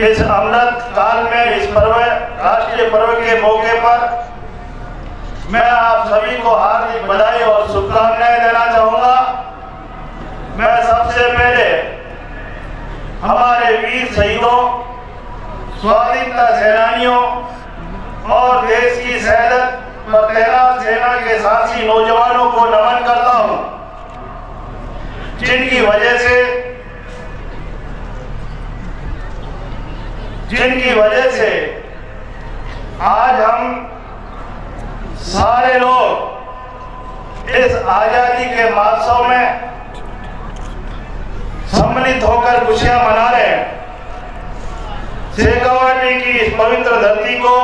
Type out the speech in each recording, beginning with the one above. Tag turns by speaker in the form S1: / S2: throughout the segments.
S1: इस अमृत काल में इस पर्व राष्ट्रीय पर्व के मौके पर मैं आप सभी को हार्दिक बधाई और शुभकामनाएं देना चाहूंगा। मैं सबसे पहले हमारे वीर शहीदों, स्वाधीनता सेनानियों और देश की शहादत पर तैनात सेना के साथी नौजवानों को नमन करता हूं, जिनकी वजह से आज हम सारे लोग इस आजादी के महोत्सव में सम्मिलित होकर खुशियां मना रहे हैं। शेखावाटी की इस पवित्र धरती को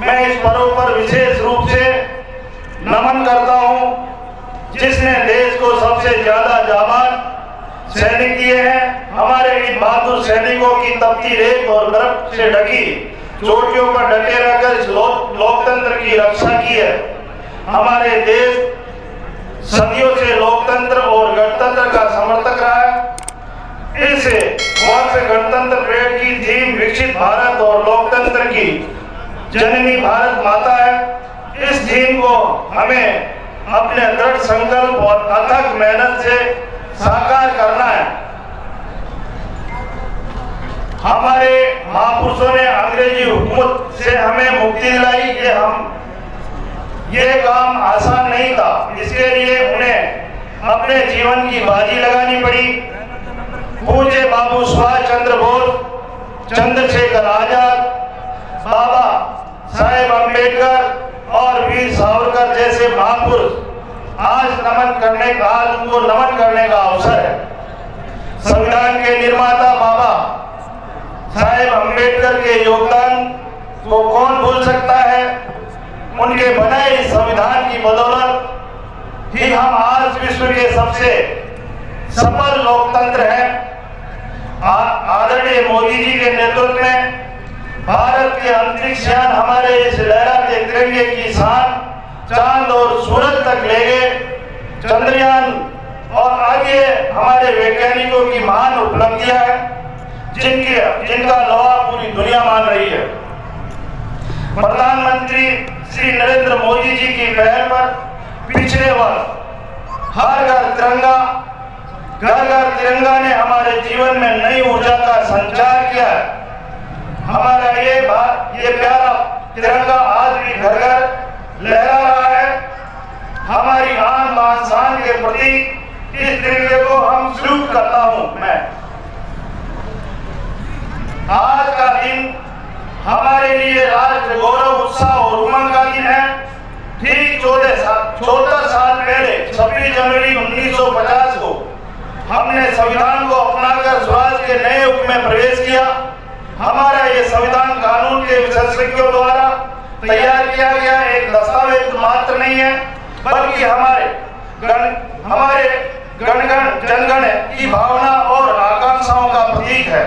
S1: मैं इस पर्व पर विशेष रूप से नमन करता हूं, जिसने देश को सबसे ज्यादा जाबाज सैनिक दिए हैं। हमारे इन बहादुर सैनिकों की तपती रेत और बर्फ से ढकी चोटियों पर डटे रहकर इस लोकतंत्र की रक्षा की है। हमारे देश सदियों से लोकतंत्र और गणतंत्र का समर्थक रहा है। इस वर्ष गणतंत्र परेड की थीम विकसित भारत और लोकतंत्र की जननी भारत माता है। इस थीम को हमें अपने दृढ़ संकल्प और अथक मेहनत से साकार करना है। हमारे महापुरुषों ने अंग्रेजी हुकूमत से हमें मुक्ति दिलाई ये काम आसान नहीं था। इसके लिए उन्हें अपने जीवन की बाजी लगानी पड़ी। पूज्य बाबू सुभाष चंद्र बोस, चंद्रशेखर आजाद, बाबा साहेब अम्बेडकर और वीर सावरकर जैसे महापुरुष आज उनको नमन करने का अवसर है। संविधान के निर्माता बाबा साहेब अम्बेडकर के योगदान को कौन भूल सकता है। उनके बनाए इस संविधान की बदौलत ही हम आज विश्व के सबसे सफल लोकतंत्र हैं। आदरणीय मोदी जी के नेतृत्व में भारत के अंतरिक्ष यान हमारे इस लहराते तिरंगे की शान चांद और सूरज तक ले गए। चंद्रयान और आगे हमारे वैज्ञानिकों की महान उपलब्धियां हैं जिनका लोहा पूरी दुनिया मान रही है। प्रधानमंत्री श्री नरेंद्र मोदी जी की पहल पर पिछले वर्ष हर घर तिरंगा ने हमारे जीवन में नई ऊर्जा का संचार किया है। हमारा ये प्यारा तिरंगा आज भी घर घर लहरा रहा है। हमारी आन बान शान के प्रति इस तिरंगे को हम सल्यूट करता हूं। मैं आज का दिन हमारे लिए राष्ट्र गौरव उत्साह और उमंग का दिन है। ठीक 14 साल पहले 26 जनवरी 1950 को हमने संविधान को अपनाकर स्वराज के नए युग में प्रवेश किया। हमारा ये संविधान कानून के विशेषज्ञों द्वारा तैयार किया गया एक दस्तावेज मात्र नहीं है, बल्कि हमारे जनगण की भावना और आकांक्षाओं का प्रतीक है।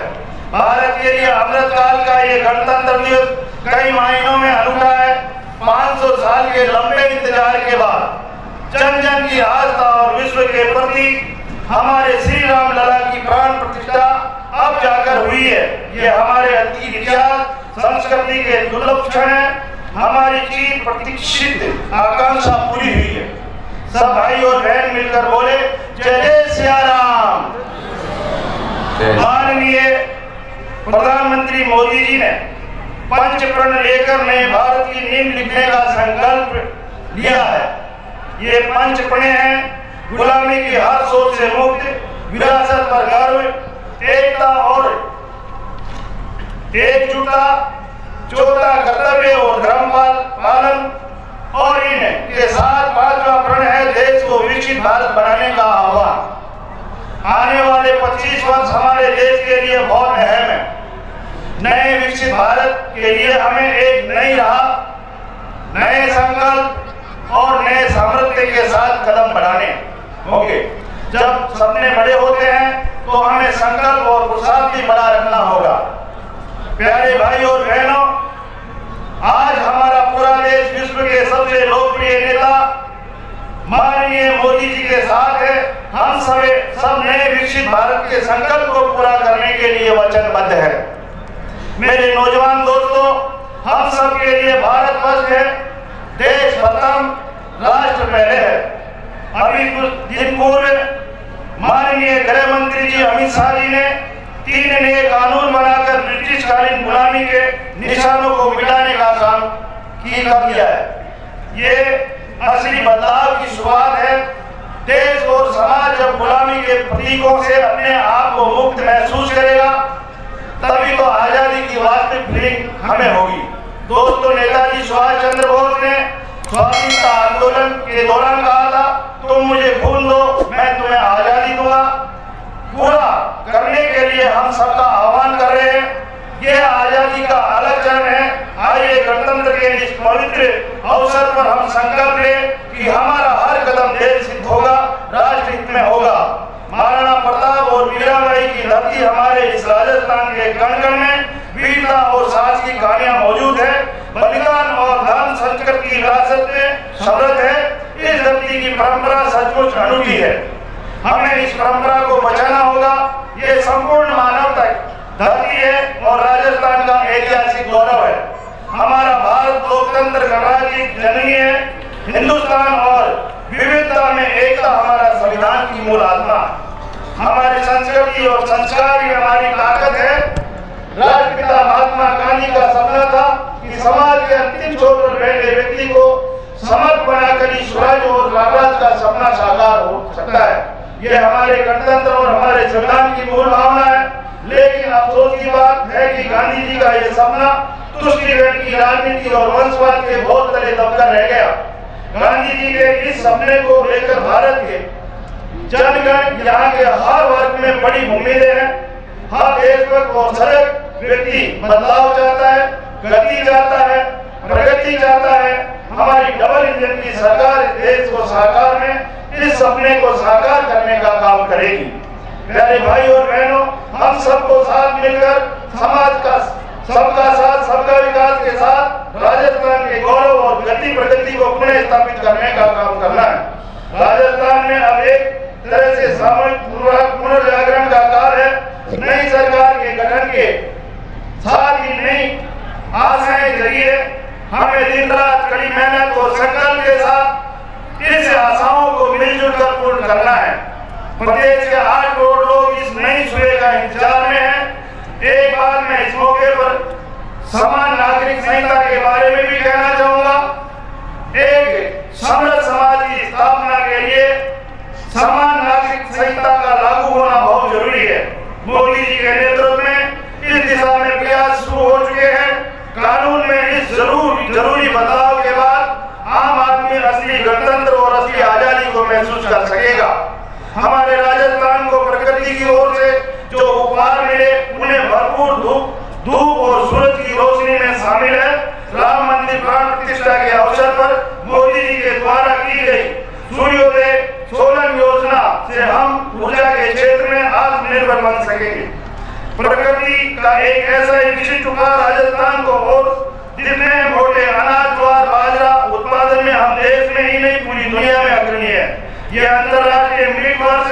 S1: भारत के लिए अमृतकाल का ये गणतंत्र दिवस कई मायनों में अनूठा है। 500 साल के लंबे इंतजार के बाद जन जन की आस्था और विश्व के प्रति हमारे श्री राम लला की प्राण प्रतिष्ठा अब जाकर हुई है। ये हमारे अतीत इतिहास संस्कृति के दुर्लभ क्षण है। हमारी चीज प्रतीक्षित आकांक्षा पूरी हुई है। सब भाई और बहन मिलकर बोले जय जय सिया राम। माननीय प्रधानमंत्री मोदी जी ने पंचप्रण लेकर नए भारत की नींव लिखने का संकल्प लिया है। ये पंचप्रण हैं गुलामी की हर सोच से मुक्त, विरासत पर गर्व, एकता और एकजुटता, चौथा कर्तव्य और धर्म पालन, और इनके साथ 5वां प्रण है देश को विकसित भारत बनाने का आह्वान। आने वाले 25 वर्ष हमारे देश के लिए बहुत अहम है। नए विकसित भारत के लिए हमें एक नई राह, नए संकल्प और नए सामर्थ्य के साथ कदम बढ़ाने होंगे। जब सपने बड़े होते हैं तो हमें संकल्प और पुरुषार्थ भी बड़ा रखना होगा। प्यारे भाई और बहनों, आज हमारा पूरा देश विश्व के सबसे लोकप्रिय नेता माननीय मोदी जी के साथ है। हम सब नए विकसित भारत के संकल्प को पूरा करने के लिए वचनबद्ध है। मेरे नौजवान दोस्तों, हम सब के लिए भारत फर्स्ट है, देश प्रथम, राष्ट्र पहले है। अभी कुछ दिन पूर्व माननीय गृह मंत्री जी अमित शाह जी ने 3 नए कानून बनाकर ब्रिटिशकालीन गुलामी के निशानों को मिटाने का काम कर दिया है। ये असली बदलाव की शुरुआत है। देश और समाज जब गुलामी के प्रतीकों से अपने आप को मुक्त महसूस करेगा, तभी तो आजादी की वास्तविक फीलिंग हमें होगी। दोस्तों, नेताजी सुभाष चंद्र बोस ने स्वाधीनता आंदोलन के दौरान कहा था, तुम मुझे खून दो, मैं तुम्हें आजादी दूंगा। पूरा करने के लिए हम सबका आह्वान कर रहे हैं। यह आजादी का अलग चरण है। आइए गणतंत्र के इस पवित्र अवसर पर हम संकल्प लें कि हमारा हर कदम देश हित होगा, राष्ट्र हित में होगा। महाराणा प्रताप और मीराबाई की धरती हमारे इस राजस्थान के कण कण में वीरता और साहस की कहानियां मौजूद है। बलिदान और धर्म संस्कृति की विरासत में समृद्ध है। इस धरती की परंपरा सचमुच अनूठी है। हमें इस परंपरा को बचाना होगा। ये संपूर्ण मानवता धरती है और राजस्थान का ऐतिहासिक गौरव है। हमारा भारत लोकतंत्र गणराज्य की जननी है। हिंदुस्तान और विविधता में एकता हमारा संविधान की मूल आत्मा। हमारी संस्कृति और संस्कार ही हमारी ताकत है। राष्ट्रपिता महात्मा गांधी का सपना था कि समाज के अंतिम छोर पर बैठे व्यक्ति को समर्थ बनाकर ही स्वराज और राज का सपना साकार हो सकता है। यह हमारे गणतंत्र और हमारे संविधान की मूल भावना है। लेकिन अफसोस की बात है कि गांधी जी का यह सपना तुष्टिकरण की राजनीति और वंशवाद के बहुत तले दबकर रह गया। गांधी जी के इस सपने को लेकर भारत के जनगण यहाँ के हर वर्ग में बड़ी उम्मीदें हैं। हर देशभक्त और सजग व्यक्ति बदलाव चाहता है, गति चाहता है, प्रगति चाहता है। हमारी डबल इंजन की सरकार इस देश को साकार में इस सपने को साकार करने का काम करेगी। प्यारे भाई और बहनों, हम सबको साथ मिलकर समाज का सबका साथ सबका विकास के साथ राजस्थान के गौरव और गति प्रगति को पुनः स्थापित करने का काम करना है। राजस्थान में अब एक तरह से सामूहिक पुनर्जागरण का काल है। नई सरकार के गठन के साथ ही नई आशाएं जगिए। हमें दिन रात कड़ी मेहनत और संकल्प के साथ इस आशाओं को मिलजुल कर पूर्ण करना है। प्रदेश के 8 करोड़ लोग इस नई सुबह का इंतजार में हैं। एक बात मैं इस मौके पर समान नागरिक संहिता के बारे में भी कहना चाहूंगा। एक समृद्ध समाज की स्थापना के लिए समान नागरिक संहिता का लागू होना बहुत जरूरी है। मोदी जी के नेतृत्व में इस दिशा में प्रयास शुरू हो चुके हैं। कानून में इस जरूरी बदलाव के बाद आम आदमी असली गणतंत्र और असली आजादी को महसूस कर सकेगा। हमारे राजस्थान को प्रकृति की ओर से जो उपहार मिले उन्हें भरपूर धूप और सूरज की रोशनी में शामिल है। राम मंदिर प्राण प्रतिष्ठा के अवसर पर मोदी जी के द्वारा की गई सूर्योदय सोलर योजना से हम ऊर्जा के क्षेत्र में आत्मनिर्भर बन सकेंगे। प्रकृति का एक ऐसा ही विशिष्ट उपहार राजस्थान को और जितने मोटे अनाज ज्वार बाजरा उत्पादन में हम देश में ही नहीं पूरी दुनिया में अग्रणी है। ये अंतर्राष्ट्रीय मिलेट वर्ष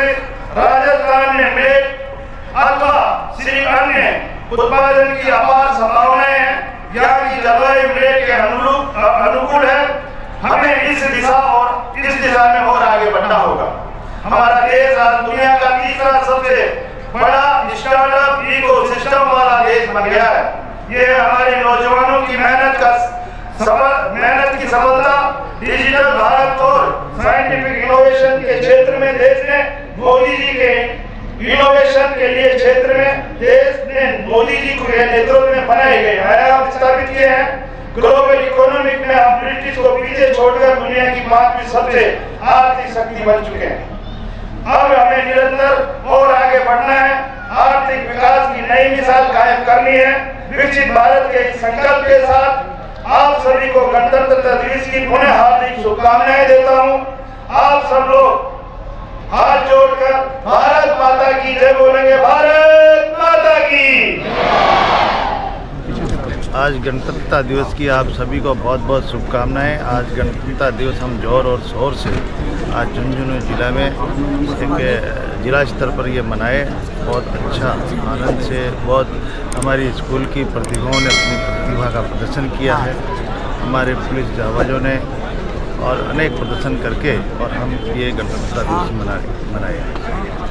S1: राजस्थान में मिलेट अथवा श्री अन्य उत्पादन की अपार संभावनाएं हैं। यहाँ की जलवायु मिलेट के अनुकूल है। हमें इस दिशा में और आगे बढ़ना होगा। हमारा देश आज दुनिया का तीसरा सबसे बड़ा स्टार्टअप इकोसिस्टम वाला देश बन गया है। ये हमारे नौजवानों की मेहनत की सफलता, डिजिटल भारत और साइंटिफिक इनोवेशन के क्षेत्र में देश ने मोदी जी के इनोवेशन के लिए क्षेत्र में देश ने मोदी जी के नेतृत्व में बनाए गए आयाम स्थापित किए हैं। ग्लोबल इकोनॉमिक में हम ब्रिटिश को पीछे छोड़कर दुनिया की 5वीं सबसे आर्थिक शक्ति बन चुके हैं। अब हमें निरंतर और आगे बढ़ना है। आर्थिक विकास की नई मिसाल कायम करनी है। विकसित भारत के संकल्प के साथ आप सभी को गणतंत्र दिवस की पुनः हार्दिक शुभकामनाएं देता हूं। आप सब लोग हाथ जोड़कर भारत माता की जय बोलेंगे। भारत माता की।
S2: आज गणतंत्र दिवस की आप सभी को बहुत बहुत शुभकामनाएं। आज गणतंत्र दिवस हम जोर और शोर से आज झुंझुनू जिला में एक जिला स्तर पर ये मनाए। बहुत अच्छा आनंद से बहुत हमारी स्कूल की प्रतिभाओं ने अपनी प्रतिभा का प्रदर्शन किया है। हमारे पुलिस जाबाजों ने और अनेक प्रदर्शन करके और हम ये गणतंत्र दिवस मनाए हैं।